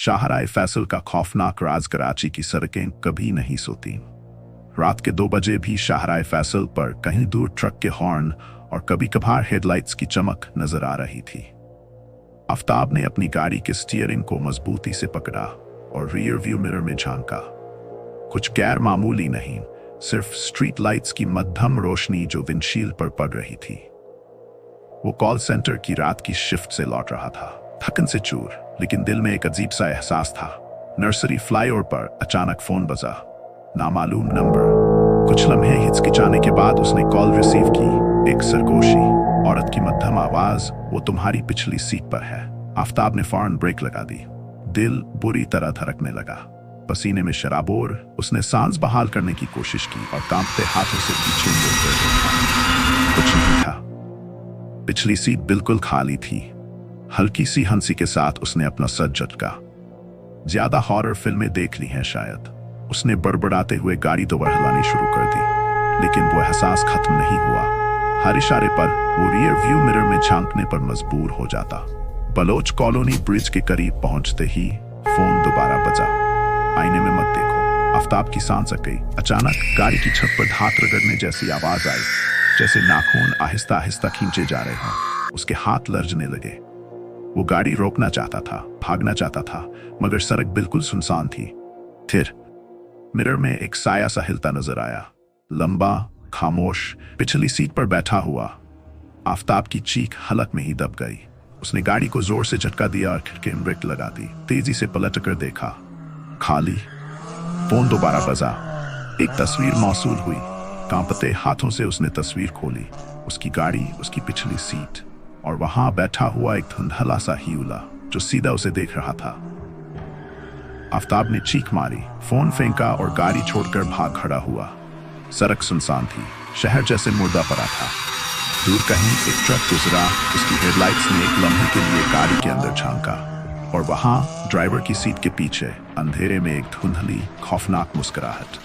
शाहराए फैसल का खौफनाक राज। कराची की सड़कें कभी नहीं सोती। रात के 2 बजे भी शाहराए फैसल पर कहीं दूर ट्रक के हॉर्न और कभी कभार हेडलाइट्स की चमक नजर आ रही थी। आफ्ताब ने अपनी गाड़ी के स्टीयरिंग को मजबूती से पकड़ा और रियर व्यू मिरर में झांका। कुछ गैर मामूली नहीं, सिर्फ स्ट्रीट लाइट्स की मध्यम रोशनी जो विंडशील्ड पर पड़ रही थी। वो कॉल सेंटर की रात की शिफ्ट से लौट रहा था, थकन से चूर, लेकिन दिल में एक अजीब सा एहसास था। नर्सरी फ्लाईओवर पर अचानक फोन बजा, नामालूम नंबर। कुछ लम्हे हिचकिचाने के बाद उसने कॉल रिसीव की। एक सरगोशी औरत की मध्यम आवाज, वो तुम्हारी पिछली सीट पर है। आफ्ताब ने फौरन ब्रेक लगा दी। दिल बुरी तरह धड़कने लगा, पसीने में शराबोर। उसने सांस बहाल करने की कोशिश की और कांपते हाथों से पीछे मुड़कर देखा। कुछ नहीं था। पिछली सीट बिल्कुल खाली थी। हल्की सी हंसी के साथ उसने अपना सर झटका। ज्यादा हॉरर फिल्में देख ली हैं शायद। उसने बड़बड़ाते हुए गाड़ी दोबारा हिलानी शुरू कर दी, लेकिन वो एहसास खत्म नहीं हुआ। हर इशारे पर वो रियर व्यू मिरर में झांकने पर मजबूर हो जाता। बलोच कॉलोनी ब्रिज के करीब पहुंचते ही फोन दोबारा बजा। आईने में मत देखो। आफ्ताब की सांस अटक गई। अचानक गाड़ी की छत पर हाथ रगड़ने जैसी आवाज आई, जैसे नाखून आहिस्ता आहिस्ता खींचे जा रहे हों। उसके हाथ लरजने लगे। वो गाड़ी रोकना चाहता था, भागना चाहता था, मगर सड़क बिल्कुल सुनसान थी। फिर मिरर में एक साया सा हिलता नजर आया, लंबा, खामोश, पिछली सीट पर बैठा हुआ। आफ्ताब की चीख हलक में ही दब गई। उसने गाड़ी को जोर से झटका दिया और खिड़की में ब्रेक लगा दी। तेजी से पलट कर देखा, खाली। फोन दोबारा बजा। एक तस्वीर मौसूल हुई। कांपते हाथों से उसने तस्वीर खोली। उसकी गाड़ी, उसकी पिछली सीट, और वहां बैठा हुआ एक धुंधला सा हीउला जो सीधा उसे देख रहा था। आफ्ताब ने चीख मारी, फोन फेंका और गाड़ी छोड़कर भाग खड़ा हुआ। सड़क सुनसान थी, शहर जैसे मुर्दा पड़ा था। दूर कहीं एक ट्रक गुजरा। उसकी हेडलाइट्स ने एक लम्हे के लिए गाड़ी के अंदर झांका, और वहां ड्राइवर की सीट के पीछे अंधेरे में एक धुंधली खौफनाक मुस्कुराहट।